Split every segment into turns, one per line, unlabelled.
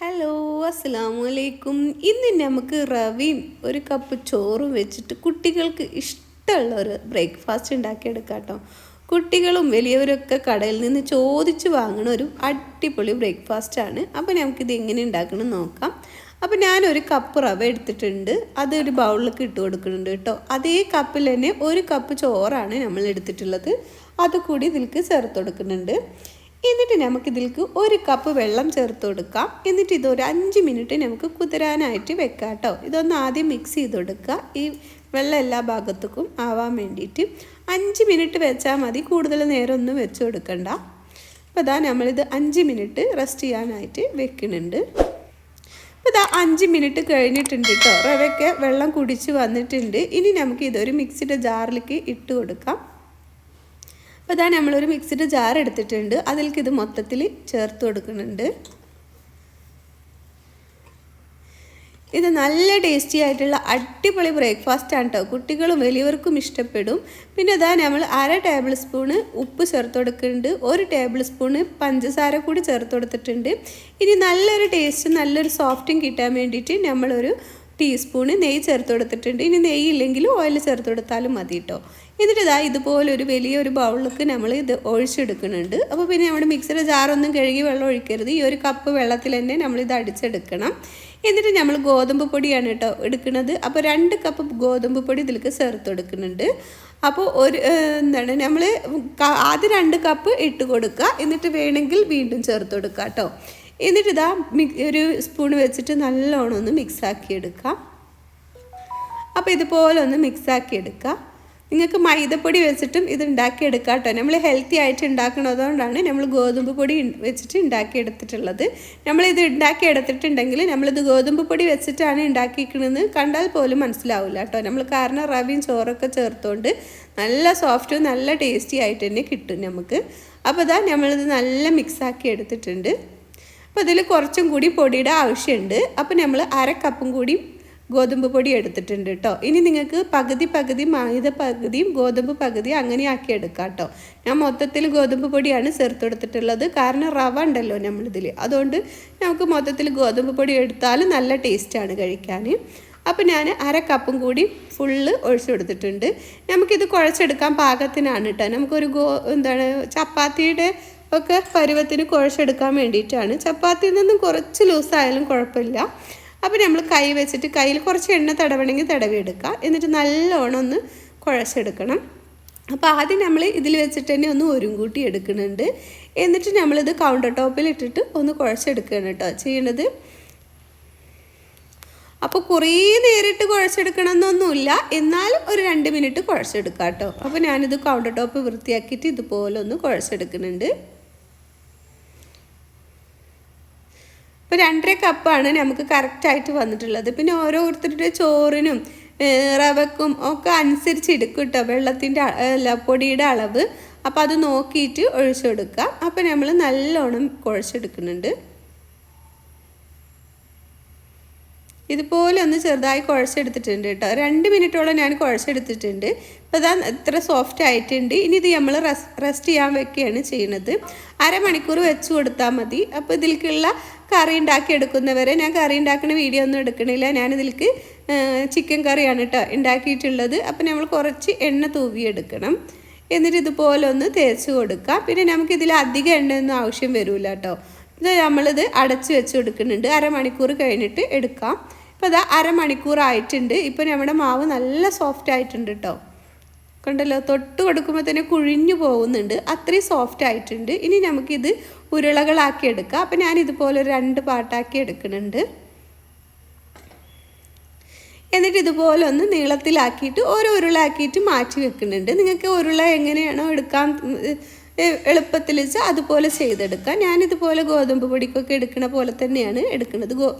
Hello, അസ്സലാമലൈക്കും. ഇന്ന് നമുക്ക് റവയും ഒരു കപ്പ് ചോറും വെച്ചിട്ട് കുട്ടികൾക്ക് ഇഷ്ടമുള്ള ഒരു ബ്രേക്ക്ഫാസ്റ്റ് ഉണ്ടാക്കിയെടുക്കാം കേട്ടോ. കുട്ടികളും വലിയവരൊക്കെ കടയിൽ നിന്ന് ചോദിച്ച് വാങ്ങുന്ന ഒരു അടിപൊളി ബ്രേക്ക്ഫാസ്റ്റാണ്. അപ്പോൾ നമുക്കിത് എങ്ങനെ ഉണ്ടാക്കണം നോക്കാം. അപ്പോൾ ഞാനൊരു കപ്പ് റവ എടുത്തിട്ടുണ്ട്, അതൊരു ബൗളിലേക്ക് ഇട്ട് കൊടുക്കുന്നുണ്ട് കേട്ടോ. അതേ കപ്പിൽ തന്നെ ഒരു കപ്പ് ചോറാണ് നമ്മൾ എടുത്തിട്ടുള്ളത്, അതുകൂടി ഇതിലേക്ക് ചേർത്ത് കൊടുക്കുന്നുണ്ട്. എന്നിട്ട് നമുക്കിതിലേക്ക് ഒരു കപ്പ് വെള്ളം ചേർത്ത് കൊടുക്കാം. എന്നിട്ട് ഇതൊരു 5 മിനിറ്റ് നമുക്ക് കുതിരാനായിട്ട് വെക്കാം കേട്ടോ. ഇതൊന്ന് ആദ്യം മിക്സ് ചെയ്ത് കൊടുക്കുക, ഈ വെള്ളം എല്ലാ ഭാഗത്തേക്കും ആവാൻ വേണ്ടിയിട്ട് 5 മിനിറ്റ് വെച്ചാൽ മതി, കൂടുതൽ നേരം ഒന്നും വെച്ച് കൊടുക്കണ്ട. അപ്പോൾ ഇതാ നമ്മളിത് 5 മിനിറ്റ് റെസ്റ്റ് ചെയ്യാനായിട്ട് വെക്കുന്നുണ്ട്. അപ്പോൾ ഇതാ 5 മിനിറ്റ് കഴിഞ്ഞിട്ടുണ്ട് കേട്ടോ. റവയ്ക്ക് വെള്ളം കുടിച്ച് വന്നിട്ടുണ്ട്. ഇനി നമുക്ക് ഇതൊരു മിക്സിയുടെ ജാറിലേക്ക് ഇട്ട് കൊടുക്കാം. അപ്പോൾ ഇതാ നമ്മളൊരു മിക്സിയുടെ ജാർ എടുത്തിട്ടുണ്ട്, അതിലേക്ക് ഇത് മൊത്തത്തിൽ ചേർത്ത് കൊടുക്കുന്നുണ്ട്. ഇത് നല്ല ടേസ്റ്റി ആയിട്ടുള്ള അടിപൊളി ബ്രേക്ക്ഫാസ്റ്റാണ് കേട്ടോ. കുട്ടികളും വലിയവർക്കും ഇഷ്ടപ്പെടും. പിന്നെ ഇതാ നമ്മൾ 1/2 ടേബിൾ സ്പൂണ് ഉപ്പ് ചേർത്ത് കൊടുക്കുന്നുണ്ട്, 1 ടേബിൾ സ്പൂണ് പഞ്ചസാര കൂടി ചേർത്ത് കൊടുത്തിട്ടുണ്ട്. ഇനി നല്ലൊരു ടേസ്റ്റ് നല്ലൊരു സോഫ്റ്റും കിട്ടാൻ വേണ്ടിയിട്ട് നമ്മളൊരു ടീസ്പൂണ് നെയ്യ് ചേർത്ത് കൊടുത്തിട്ടുണ്ട്. ഇനി നെയ്യ് ഇല്ലെങ്കിൽ ഓയിൽ ചേർത്ത് കൊടുത്താലും മതി കേട്ടോ. എന്നിട്ട് ഇതാ ഇതുപോലൊരു വലിയൊരു ബൗളിലേക്ക് നമ്മൾ ഇത് ഒഴിച്ചെടുക്കുന്നുണ്ട്. അപ്പോൾ പിന്നെ നമ്മുടെ മിക്സിയുടെ ജാറൊന്നും കഴുകി വെള്ളം ഒഴിക്കരുത്, ഈ ഒരു കപ്പ് വെള്ളത്തിൽ തന്നെ നമ്മളിത് അടിച്ചെടുക്കണം. എന്നിട്ട് നമ്മൾ ഗോതമ്പ് പൊടിയാണ് കേട്ടോ എടുക്കുന്നത്. അപ്പോൾ 2 കപ്പ് ഗോതമ്പ് പൊടി ഇതിലേക്ക് ചേർത്ത് കൊടുക്കുന്നുണ്ട്. അപ്പോൾ നമ്മൾ ആദ്യം 2 കപ്പ് ഇട്ട് കൊടുക്കുക, എന്നിട്ട് വേണമെങ്കിൽ വീണ്ടും ചേർത്ത് കൊടുക്കുക കേട്ടോ. എന്നിട്ട് ഇതാ ഒരു സ്പൂൺ വെച്ചിട്ട് നല്ലോണം ഒന്ന് മിക്സാക്കി എടുക്കാം. അപ്പോൾ ഇതുപോലെ ഒന്ന് മിക്സാക്കി എടുക്കുക. നിങ്ങൾക്ക് മൈദപ്പൊടി വെച്ചിട്ടും ഇത് ഉണ്ടാക്കിയെടുക്കാം കേട്ടോ. നമ്മൾ ഹെൽത്തി ആയിട്ട് ഉണ്ടാക്കുന്നതുകൊണ്ടാണ് നമ്മൾ ഗോതമ്പ് പൊടി വെച്ചിട്ട് ഉണ്ടാക്കിയെടുത്തിട്ടുള്ളത്. നമ്മളിത് ഉണ്ടാക്കിയെടുത്തിട്ടുണ്ടെങ്കിൽ നമ്മളിത് ഗോതമ്പ് പൊടി വെച്ചിട്ടാണ് ഉണ്ടാക്കിയിരിക്കണമെന്ന് കണ്ടാൽ പോലും മനസ്സിലാവില്ല കേട്ടോ. നമ്മൾ കാരണം റവയും ചോറൊക്കെ ചേർത്തുകൊണ്ട് നല്ല സോഫ്റ്റും നല്ല ടേസ്റ്റി ആയിട്ട് തന്നെ കിട്ടും നമുക്ക്. അപ്പോൾ ഇതാ നമ്മളിത് നല്ല മിക്സാക്കി എടുത്തിട്ടുണ്ട്. അപ്പോൾ ഇതിൽ കുറച്ചും കൂടി പൊടിയുടെ ആവശ്യമുണ്ട്. അപ്പോൾ നമ്മൾ 1/2 കപ്പും കൂടി ഗോതമ്പ് പൊടി എടുത്തിട്ടുണ്ട് കേട്ടോ. ഇനി നിങ്ങൾക്ക് പകുതി മൈദ പകുതിയും ഗോതമ്പ് പകുതി അങ്ങനെ ആക്കി എടുക്കാം കേട്ടോ. ഞാൻ മൊത്തത്തിൽ ഗോതമ്പ് പൊടിയാണ് ചേർത്ത് കൊടുത്തിട്ടുള്ളത്, കാരണം റവ ഉണ്ടല്ലോ നമ്മളിതിൽ, അതുകൊണ്ട് നമുക്ക് മൊത്തത്തിൽ ഗോതമ്പ് പൊടി എടുത്താൽ നല്ല ടേസ്റ്റാണ് കഴിക്കാൻ. അപ്പോൾ ഞാൻ 1/2 കപ്പും കൂടി ഫുള്ള് ഒഴിച്ചു കൊടുത്തിട്ടുണ്ട്. നമുക്കിത് കുഴച്ചെടുക്കാൻ പാകത്തിനാണ് കേട്ടോ. നമുക്കൊരു ചപ്പാത്തിയുടെ ഒക്കെ പരുവത്തിന് കുഴച്ചെടുക്കാൻ വേണ്ടിയിട്ടാണ്. ചപ്പാത്തിയിൽ നിന്നും കുറച്ച് ലൂസായാലും കുഴപ്പമില്ല. അപ്പോൾ നമ്മൾ കൈ വെച്ചിട്ട് കയ്യിൽ കുറച്ച് എണ്ണ തടവണമെങ്കിൽ തടവിയെടുക്കുക, എന്നിട്ട് നല്ലോണം ഒന്ന് കുഴച്ചെടുക്കണം. അപ്പോൾ ആദ്യം നമ്മൾ ഇതിൽ വെച്ചിട്ട് തന്നെ ഒന്ന് കൂട്ടി എടുക്കുന്നുണ്ട്. എന്നിട്ട് നമ്മളിത് കൗണ്ടർ ടോപ്പിൽ ഇട്ടിട്ട് ഒന്ന് കുഴച്ചെടുക്കുകയാണ് കേട്ടോ ചെയ്യേണ്ടത്. അപ്പോൾ കുറേ നേരിട്ട് കുഴച്ചെടുക്കണം എന്നൊന്നുമില്ല, എന്നാലും ഒരു 2 മിനിറ്റ് കുഴച്ചെടുക്കാം കേട്ടോ. അപ്പോൾ ഞാനിത് കൗണ്ടർ ടോപ്പ് വൃത്തിയാക്കിയിട്ട് ഇതുപോലെ ഒന്ന് കുഴച്ചെടുക്കുന്നുണ്ട്. ഇപ്പോൾ 2.5 കപ്പാണ് നമുക്ക് കറക്റ്റായിട്ട് വന്നിട്ടുള്ളത്. പിന്നെ ഓരോരുത്തരുടെ ചോറിനും റവക്കും ഒക്കെ അനുസരിച്ച് എടുക്കും കേട്ടോ വെള്ളത്തിൻ്റെ പൊടിയുടെ അളവ്. അപ്പോൾ അത് നോക്കിയിട്ട് ഒഴിച്ചു കൊടുക്കുക. അപ്പോൾ നമ്മൾ നല്ലോണം കുഴച്ചെടുക്കുന്നുണ്ട്. ഇതുപോലെ ഒന്ന് ചെറുതായി കുഴച്ചെടുത്തിട്ടുണ്ട് കേട്ടോ. 2 മിനിറ്റോളം ഞാൻ കുഴച്ചെടുത്തിട്ടുണ്ട്. അപ്പോൾ അതാ ഇത്ര സോഫ്റ്റ് ആയിട്ടുണ്ട്. ഇനി ഇത് നമ്മൾ റെസ്റ്റ് ചെയ്യാൻ വെക്കുകയാണ് ചെയ്യുന്നത്. 1/2 മണിക്കൂർ വെച്ച് കൊടുത്താൽ മതി. അപ്പോൾ ഇതിലേക്കുള്ള കറി ഉണ്ടാക്കിയെടുക്കുന്നവരെ, ഞാൻ കറി ഉണ്ടാക്കുന്ന വീഡിയോ ഒന്നും എടുക്കണില്ല, ഞാനിതിലേക്ക് ചിക്കൻ കറിയാണ് കേട്ടോ ഉണ്ടാക്കിയിട്ടുള്ളത്. അപ്പോൾ നമ്മൾ കുറച്ച് എണ്ണ തൂവിയെടുക്കണം. എന്നിട്ട് ഇതുപോലെ ഒന്ന് തേച്ച് കൊടുക്കുക. പിന്നെ നമുക്കിതിൽ അധികം എണ്ണയൊന്നും ആവശ്യം വരില്ല കേട്ടോ. ഇത് നമ്മളിത് അടച്ച് വെച്ച് കൊടുക്കുന്നുണ്ട്. 1/2 മണിക്കൂർ കഴിഞ്ഞിട്ട് എടുക്കാം. ഇപ്പോൾ അതാ 1/2 മണിക്കൂർ ആയിട്ടുണ്ട്. ഇപ്പോൾ നമ്മുടെ മാവ് നല്ല സോഫ്റ്റ് ആയിട്ടുണ്ട് കേട്ടോ. കണ്ടല്ലോ, തൊട്ട് കൊടുക്കുമ്പോൾ തന്നെ കുഴിഞ്ഞു പോകുന്നുണ്ട്, അത്രയും സോഫ്റ്റ് ആയിട്ടുണ്ട്. ഇനി നമുക്കിത് ഉരുളകളാക്കി എടുക്കാം. അപ്പോൾ ഞാൻ ഇതുപോലെ 2 പാട്ടാക്കി എടുക്കുന്നുണ്ട്. എന്നിട്ട് ഇതുപോലെ ഒന്ന് നീളത്തിലാക്കിയിട്ട് ഓരോ ഉരുളാക്കിയിട്ട് മാറ്റി വെക്കുന്നുണ്ട്. നിങ്ങൾക്ക് ഉരുള എങ്ങനെയാണോ എടുക്കാൻ എളുപ്പത്തിൽ വെച്ചാൽ അതുപോലെ ചെയ്തെടുക്കാം. ഞാനിതുപോലെ ഗോതമ്പ് പൊടിക്കൊക്കെ എടുക്കണ പോലെ തന്നെയാണ് എടുക്കുന്നത്,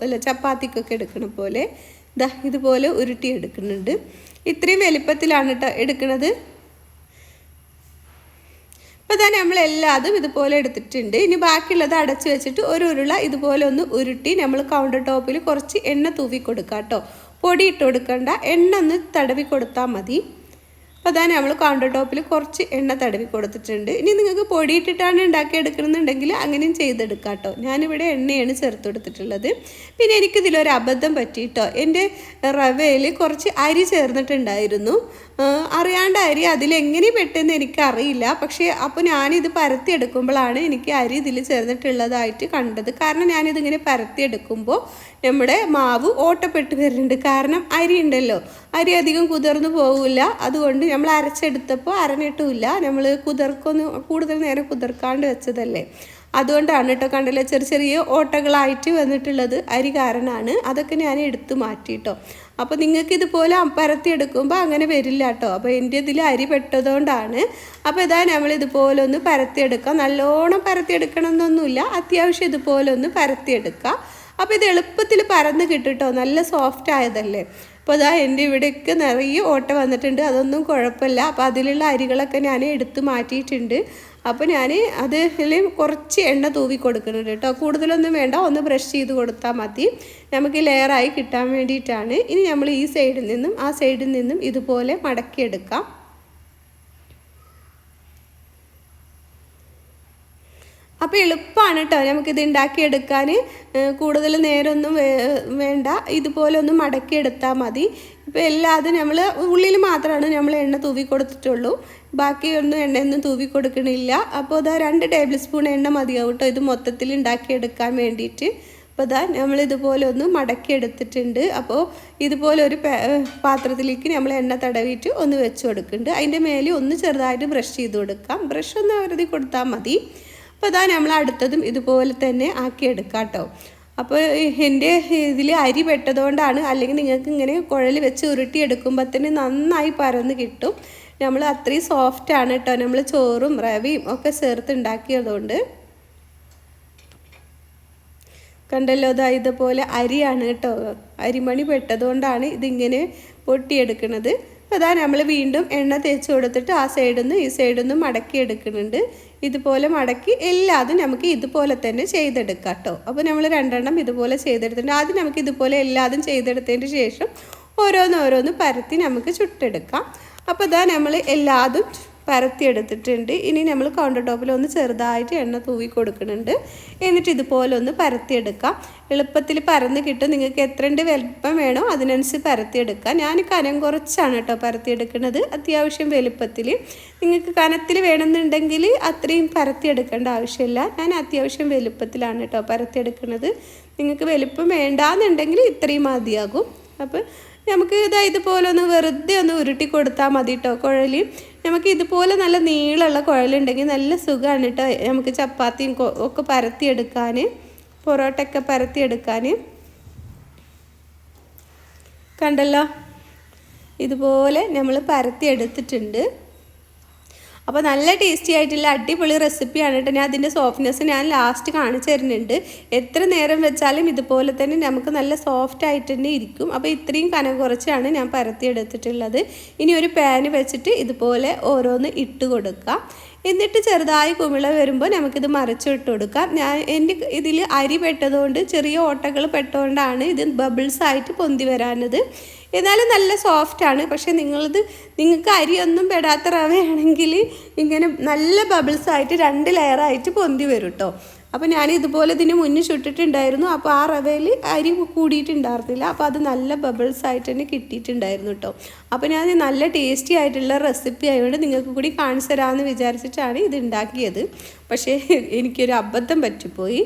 ചപ്പാത്തിക്കൊക്കെ എടുക്കണ പോലെ ഇതുപോലെ ഉരുട്ടി എടുക്കുന്നുണ്ട്. ഇത്രയും വലിപ്പത്തിലാണ് കേട്ടോ എടുക്കുന്നത്. അപ്പോൾ ഇതാ നമ്മളെല്ലാതും ഇതുപോലെ എടുത്തിട്ടുണ്ട്. ഇനി ബാക്കിയുള്ളത് അടച്ച് വെച്ചിട്ട് ഒരു ഉരുള ഇതുപോലെ ഒന്ന് ഉരുട്ടി നമ്മൾ കൗണ്ടർ ടോപ്പിൽ കുറച്ച് എണ്ണ തൂവി കൊടുക്കാം കേട്ടോ. പൊടി ഇട്ട് കൊടുക്കണ്ട, എണ്ണ ഒന്ന് തടവി കൊടുത്താൽ മതി. അപ്പോൾ അതാണ് നമ്മൾ കൗണ്ടർ ടോപ്പിൽ കുറച്ച് എണ്ണ തടവി കൊടുത്തിട്ടുണ്ട്. ഇനി നിങ്ങൾക്ക് പൊടിയിട്ടിട്ടാണ് ഉണ്ടാക്കിയെടുക്കണമെന്നുണ്ടെങ്കിൽ അങ്ങനെയും ചെയ്തെടുക്കാം കേട്ടോ. ഞാനിവിടെ എണ്ണയാണ് ചേർത്ത് കൊടുത്തിട്ടുള്ളത്. പിന്നെ എനിക്കിതിലൊരു അബദ്ധം പറ്റിയിട്ടോ. എൻ്റെ റവയിൽ കുറച്ച് അരി ചേർന്നിട്ടുണ്ടായിരുന്നു. അറിയാണ്ട് അരി അതിലെങ്ങനെ പെട്ടെന്ന് എനിക്കറിയില്ല. പക്ഷേ അപ്പോൾ ഞാനിത് പരത്തിയെടുക്കുമ്പോഴാണ് എനിക്ക് അരി ഇതിൽ ചേർന്നിട്ടുള്ളതായിട്ട് കണ്ടത്. കാരണം ഞാനിതിങ്ങനെ പരത്തിയെടുക്കുമ്പോൾ നമ്മുടെ മാവ് ഓട്ടപ്പെട്ട് വരുന്നുണ്ട്. കാരണം അരി ഉണ്ടല്ലോ, അരി അധികം കുതിർന്നു പോകില്ല. അതുകൊണ്ട് നമ്മൾ അരച്ചെടുത്തപ്പോൾ അരഞ്ഞിട്ടുമില്ല. നമ്മൾ കൂടുതൽ നേരം കുതിർക്കാണ്ട് വെച്ചതല്ലേ, അതുകൊണ്ടാണ് കേട്ടോ. കണ്ടല്ലോ, ചെറിയ ചെറിയ ഓട്ടകളായിട്ട് വന്നിട്ടുള്ളത് അരി കാരണമാണ്. അതൊക്കെ ഞാൻ എടുത്തു മാറ്റിയിട്ടോ. അപ്പോൾ നിങ്ങൾക്ക് ഇതുപോലെ പരത്തിയെടുക്കുമ്പോൾ അങ്ങനെ വരില്ല കേട്ടോ. അപ്പോൾ എൻ്റെ ഇതിൽ അരി പെട്ടതുകൊണ്ടാണ്. അപ്പോൾ ഇതാ നമ്മളിതുപോലെ ഒന്ന് പരത്തിയെടുക്കാം. നല്ലോണം പരത്തിയെടുക്കണം എന്നൊന്നുമില്ല, അത്യാവശ്യം ഇതുപോലെ ഒന്ന് പരത്തിയെടുക്കാം. അപ്പോൾ ഇത് എളുപ്പത്തിൽ പരന്ന് കിട്ടും കേട്ടോ, നല്ല സോഫ്റ്റ് ആയതല്ലേ. അപ്പോൾ അതാ എൻ്റെ ഇവിടെയൊക്കെ നിറയെ ഓട്ട വന്നിട്ടുണ്ട്. അതൊന്നും കുഴപ്പമില്ല. അപ്പോൾ അതിലുള്ള അരികളൊക്കെ ഞാൻ എടുത്ത് മാറ്റിയിട്ടുണ്ട്. അപ്പോൾ ഞാൻ അതിൽ കുറച്ച് എണ്ണ തൂവി കൊടുക്കുന്നുണ്ട് കേട്ടോ. കൂടുതലൊന്നും വേണ്ട, ഒന്ന് ബ്രഷ് ചെയ്ത് കൊടുത്താൽ മതി. നമുക്ക് ലെയറായി കിട്ടാൻ വേണ്ടിയിട്ടാണ്. ഇനി നമ്മൾ ഈ സൈഡിൽ നിന്നും ആ സൈഡിൽ നിന്നും ഇതുപോലെ മടക്കിയെടുക്കാം. അപ്പോൾ എളുപ്പമാണ് കേട്ടോ നമുക്കിത് ഉണ്ടാക്കിയെടുക്കാൻ. കൂടുതൽ നേരമൊന്നും വേണ്ട, ഇതുപോലെ ഒന്ന് മടക്കിയെടുത്താൽ മതി. ഇപ്പോൾ എല്ലാതും നമ്മൾ ഉള്ളിൽ മാത്രമാണ് നമ്മൾ എണ്ണ തൂവി കൊടുത്തിട്ടുള്ളൂ, ബാക്കിയൊന്നും എണ്ണയൊന്നും തൂവി കൊടുക്കണില്ല. അപ്പോൾ ഇതാ 2 ടേബിൾ സ്പൂൺ എണ്ണ മതിയാവും കേട്ടോ ഇത് മൊത്തത്തിൽ ഉണ്ടാക്കിയെടുക്കാൻ വേണ്ടിയിട്ട്. അപ്പോൾ ഇതാ നമ്മളിതുപോലെ ഒന്ന് മടക്കിയെടുത്തിട്ടുണ്ട്. അപ്പോൾ ഇതുപോലെ ഒരു പാത്രത്തിലേക്ക് നമ്മൾ എണ്ണ തടവിയിട്ട് ഒന്ന് വെച്ച് കൊടുക്കുന്നുണ്ട്. അതിൻ്റെ മേലെ ഒന്ന് ചെറുതായിട്ട് ബ്രഷ് ചെയ്ത് കൊടുക്കാം. ബ്രഷ് ഒന്ന് എഴുതി കൊടുത്താൽ മതി. അപ്പോൾ ഇതാ നമ്മൾ അടുത്തതും ഇതുപോലെ തന്നെ ആക്കിയെടുക്കാം കേട്ടോ. അപ്പോൾ എൻ്റെ ഇതിൽ അരി പെട്ടതുകൊണ്ടാണ്, അല്ലെങ്കിൽ നിങ്ങൾക്ക് ഇങ്ങനെ കുഴൽ വെച്ച് ഉരുട്ടിയെടുക്കുമ്പോൾ തന്നെ നന്നായി പരന്ന് കിട്ടും. നമ്മൾ അത്രയും സോഫ്റ്റാണ് കേട്ടോ, നമ്മൾ ചോറും റവയും ഒക്കെ ചേർത്ത് ഉണ്ടാക്കിയതുകൊണ്ട്. കണ്ടല്ലോ, ഇതാ ഇതുപോലെ അരിയാണ് കേട്ടോ, അരിമണി പെട്ടതുകൊണ്ടാണ് ഇതിങ്ങനെ പൊട്ടിയെടുക്കുന്നത്. അപ്പോൾ അതാ നമ്മൾ വീണ്ടും എണ്ണ തേച്ച് കൊടുത്തിട്ട് ആ സൈഡിൽ നിന്ന് ഈ സൈഡിൽ നിന്ന് മടക്കി എടുക്കുന്നുണ്ട്. ഇതുപോലെ മടക്കി എല്ലാതും നമുക്ക് ഇതുപോലെ തന്നെ ചെയ്തെടുക്കാം കേട്ടോ. അപ്പോൾ നമ്മൾ 2 എണ്ണം ഇതുപോലെ ചെയ്തെടുത്തിട്ടുണ്ട്. ആദ്യം നമുക്ക് ഇതുപോലെ എല്ലാതും ചെയ്തെടുത്തതിന് ശേഷം ഓരോന്നോരോന്ന് പരത്തി നമുക്ക് ചുട്ടെടുക്കാം. അപ്പോൾ ഇതാ നമ്മൾ എല്ലാതും പരത്തിയെടുത്തിട്ടുണ്ട്. ഇനി നമ്മൾ കൗണ്ടർ ടോപ്പിൽ ഒന്ന് ചെറുതായിട്ട് എണ്ണ തൂവി കൊടുക്കുന്നുണ്ട്. എന്നിട്ട് ഇതുപോലെ ഒന്ന് പരത്തിയെടുക്കാം. എളുപ്പത്തിൽ പരന്ന് കിട്ടും. നിങ്ങൾക്ക് എത്രണ്ട് വലുപ്പം വേണോ അതിനനുസരിച്ച് പരത്തിയെടുക്കാം. ഞാൻ കനം കുറച്ചാണ് കേട്ടോ പരത്തിയെടുക്കുന്നത്, അത്യാവശ്യം വലുപ്പത്തിൽ. നിങ്ങൾക്ക് കനത്തിൽ വേണമെന്നുണ്ടെങ്കിൽ അത്രയും പരത്തിയെടുക്കേണ്ട ആവശ്യമില്ല. ഞാൻ അത്യാവശ്യം വലുപ്പത്തിലാണ് കേട്ടോ പരത്തിയെടുക്കുന്നത്. നിങ്ങൾക്ക് വലുപ്പം വേണ്ടാന്നുണ്ടെങ്കിൽ ഇത്രയും മതിയാകും. അപ്പോൾ നമുക്ക് ഇതുപോലെ ഒന്ന് വെറുതെ ഒന്ന് ഉരുട്ടി കൊടുത്താൽ മതി കേട്ടോ കുഴൽ. നമുക്ക് ഇതുപോലെ നല്ല നീളമുള്ള കുഴലുണ്ടെങ്കിൽ നല്ല സുഖമാണ് കേട്ടോ നമുക്ക് ചപ്പാത്തിയും ഒക്കെ പരത്തിയെടുക്കാൻ, പൊറോട്ടയൊക്കെ പരത്തിയെടുക്കാൻ. കണ്ടല്ലോ, ഇതുപോലെ നമ്മൾ പരത്തിയെടുത്തിട്ടുണ്ട്. അപ്പോൾ നല്ല ടേസ്റ്റി ആയിട്ടുള്ള അടിപൊളി റെസിപ്പിയാണ് കേട്ടോ. ഞാൻ അതിൻ്റെ സോഫ്റ്റ്നെസ് ഞാൻ ലാസ്റ്റ് കാണിച്ചു തരുന്നുണ്ട്. എത്ര നേരം വെച്ചാലും ഇതുപോലെ തന്നെ നമുക്ക് നല്ല സോഫ്റ്റ് ആയിട്ട് തന്നെ ഇരിക്കും. അപ്പോൾ ഇത്രയും കനം കുറച്ചാണ് ഞാൻ പരത്തിയെടുത്തിട്ടുള്ളത്. ഇനി ഒരു പാന് വെച്ചിട്ട് ഇതുപോലെ ഓരോന്ന് ഇട്ട് കൊടുക്കാം. എന്നിട്ട് ചെറുതായി കുമിള വരുമ്പോൾ നമുക്കിത് മറിച്ചിട്ട് കൊടുക്കാം. എൻ്റെ ഇതിൽ അരി പെട്ടതുകൊണ്ട് ചെറിയ ഓട്ടകൾ പെട്ടുകൊണ്ടാണ് ഇത് ബബിൾസ് ആയിട്ട് പൊന്തി വരാനത്. എന്നാലും നല്ല സോഫ്റ്റാണ്. പക്ഷേ നിങ്ങൾക്ക് അരിയൊന്നും പെടാത്ത റവയാണെങ്കിൽ ഇങ്ങനെ നല്ല ബബിൾസ് ആയിട്ട് 2 ലെയറായിട്ട് പൊന്തി വരും കേട്ടോ. അപ്പോൾ ഞാൻ ഇതുപോലെ ഇതിന് മുന്നേ ചുട്ടിട്ടുണ്ടായിരുന്നു. അപ്പോൾ ആ റവയിൽ അരി കൂടിയിട്ടുണ്ടായിരുന്നില്ല. അപ്പോൾ അത് നല്ല ബബിൾസ് ആയിട്ട് തന്നെ കിട്ടിയിട്ടുണ്ടായിരുന്നു കേട്ടോ. അപ്പോൾ ഞാൻ നല്ല ടേസ്റ്റി ആയിട്ടുള്ള റെസിപ്പി ആയതുകൊണ്ട് നിങ്ങൾക്ക് കൂടി കാണിച്ചു തരാമെന്ന് വിചാരിച്ചിട്ടാണ് ഇത് ഉണ്ടാക്കിയത്. പക്ഷേ എനിക്കൊരു അബദ്ധം പറ്റിപ്പോയി.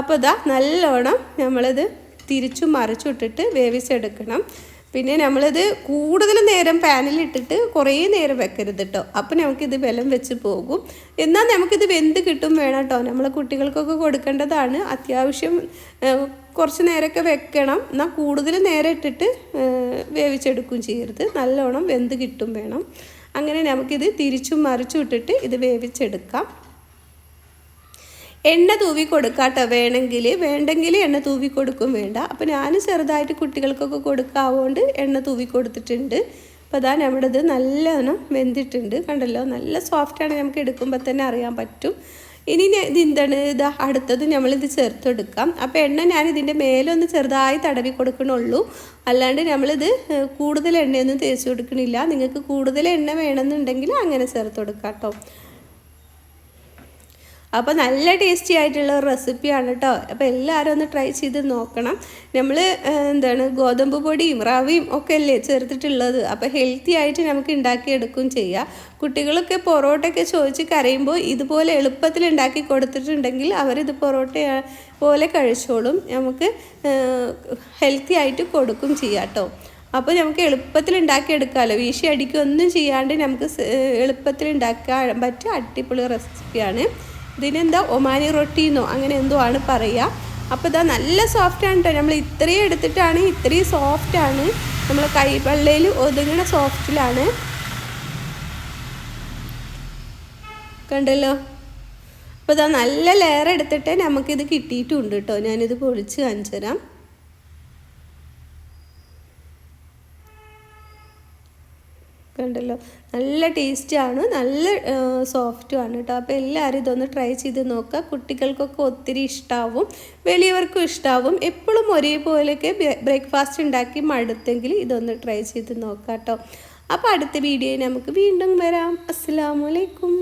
അപ്പോൾ ഇതാ നല്ലോണം നമ്മളിത് തിരിച്ചും മറിച്ചിട്ടിട്ട് വേവിച്ചെടുക്കണം. പിന്നെ നമ്മളിത് കൂടുതൽ നേരം പാനിലിട്ടിട്ട് കുറേ നേരം വെക്കരുത് കേട്ടോ. അപ്പോൾ നമുക്കിത് ബലം വെച്ച് പോകും. എന്നാൽ നമുക്കിത് വെന്ത് കിട്ടും വേണം കേട്ടോ. നമ്മൾ കുട്ടികൾക്കൊക്കെ കൊടുക്കേണ്ടതാണ്. അത്യാവശ്യം കുറച്ച് നേരമൊക്കെ വെക്കണം. എന്നാൽ കൂടുതൽ നേരം ഇട്ടിട്ട് വേവിച്ചെടുക്കുകയും ചെയ്യരുത്. നല്ലോണം വെന്ത് കിട്ടും വേണം. അങ്ങനെ നമുക്കിത് തിരിച്ചും മറിച്ചും ഇട്ടിട്ട് ഇത് വേവിച്ചെടുക്കാം. എണ്ണ തൂവി കൊടുക്കാം കേട്ടോ വേണ്ടെങ്കിൽ എണ്ണ തൂവി കൊടുക്കും വേണ്ട. അപ്പോൾ ഞാൻ ചെറുതായിട്ട് കുട്ടികൾക്കൊക്കെ കൊടുക്കാവുകൊണ്ട് എണ്ണ തൂവി കൊടുത്തിട്ടുണ്ട്. അപ്പോൾ അതാ നമ്മുടെ ഇത് നല്ലോണം വെന്തിട്ടുണ്ട്. കണ്ടല്ലോ, നല്ല സോഫ്റ്റാണ്. നമുക്ക് എടുക്കുമ്പോൾ തന്നെ അറിയാൻ പറ്റും. ഇനി ഇതെന്താണ് ഇതാ അടുത്തത് നമ്മളിത് ചേർത്തെടുക്കാം. അപ്പോൾ എണ്ണ ഞാൻ ഇതിൻ്റെ മേലൊന്ന് ചെറുതായി തടവി കൊടുക്കണുള്ളൂ, അല്ലാണ്ട് നമ്മളിത് കൂടുതൽ എണ്ണയൊന്നും തേച്ച് കൊടുക്കണില്ല. നിങ്ങൾക്ക് കൂടുതൽ എണ്ണ വേണമെന്നുണ്ടെങ്കിൽ അങ്ങനെ ചേർത്ത് കൊടുക്കാം കേട്ടോ. അപ്പോൾ നല്ല ടേസ്റ്റി ആയിട്ടുള്ള ഒരു റെസിപ്പിയാണ് കേട്ടോ. അപ്പോൾ എല്ലാവരും ഒന്ന് ട്രൈ ചെയ്ത് നോക്കണം. നമ്മൾ ഗോതമ്പ് പൊടിയും റവയും ഒക്കെ അല്ലേ ചേർത്തിട്ടുള്ളത്. അപ്പോൾ ഹെൽത്തി ആയിട്ട് നമുക്ക് ഉണ്ടാക്കിയെടുക്കുകയും ചെയ്യാം. കുട്ടികളൊക്കെ പൊറോട്ടയൊക്കെ ചോദിച്ച് കരയുമ്പോൾ ഇതുപോലെ എളുപ്പത്തിൽ ഉണ്ടാക്കി കൊടുത്തിട്ടുണ്ടെങ്കിൽ അവരിത് പൊറോട്ട പോലെ കഴിച്ചോളും. നമുക്ക് ഹെൽത്തി ആയിട്ട് കൊടുക്കും ചെയ്യാം കേട്ടോ. അപ്പോൾ നമുക്ക് എളുപ്പത്തിൽ ഉണ്ടാക്കിയെടുക്കാമല്ലോ. വീശി അടിക്കൊന്നും ചെയ്യാണ്ട് നമുക്ക് എളുപ്പത്തിൽ ഉണ്ടാക്കാൻ പറ്റിയ അടിപൊളി റെസിപ്പിയാണ്. ഇതിനെന്താ ഒമാനി റൊട്ടിന്നോ അങ്ങനെ എന്തോ ആണ് പറയുക. അപ്പോൾ ഇതാ നല്ല സോഫ്റ്റാണ് കേട്ടോ. നമ്മൾ ഇത്രയും എടുത്തിട്ടാണ് ഇത്രയും സോഫ്റ്റാണ്. നമ്മൾ കൈവെള്ളയിൽ ഒതുങ്ങണ സോഫ്റ്റിലാണ്. കണ്ടല്ലോ. അപ്പോൾ ഇതാ നല്ല ലെയർ എടുത്തിട്ട് നമുക്കിത് കിട്ടിയിട്ടുണ്ട് കേട്ടോ. ഞാനിത് പൊളിച്ച് കാണിച്ചു തരാം. കണ്ടല്ലോ, നല്ല ടേസ്റ്റാണ്, നല്ല സോഫ്റ്റുമാണ് കേട്ടോ. അപ്പോൾ എല്ലാവരും ഇതൊന്ന് ട്രൈ ചെയ്ത് നോക്കുക. കുട്ടികൾക്കൊക്കെ ഒത്തിരി ഇഷ്ടമാവും, വലിയവർക്കും ഇഷ്ടമാവും. എപ്പോഴും ഒരേപോലെയൊക്കെ ബ്രേക്ക്ഫാസ്റ്റ് ഉണ്ടാക്കി മടുത്തെങ്കിൽ ഇതൊന്ന് ട്രൈ ചെയ്ത് നോക്കാം കേട്ടോ. അപ്പോൾ അടുത്ത വീഡിയോയിൽ നമുക്ക് വീണ്ടും വരാം. അസ്സലാമു അലൈക്കും.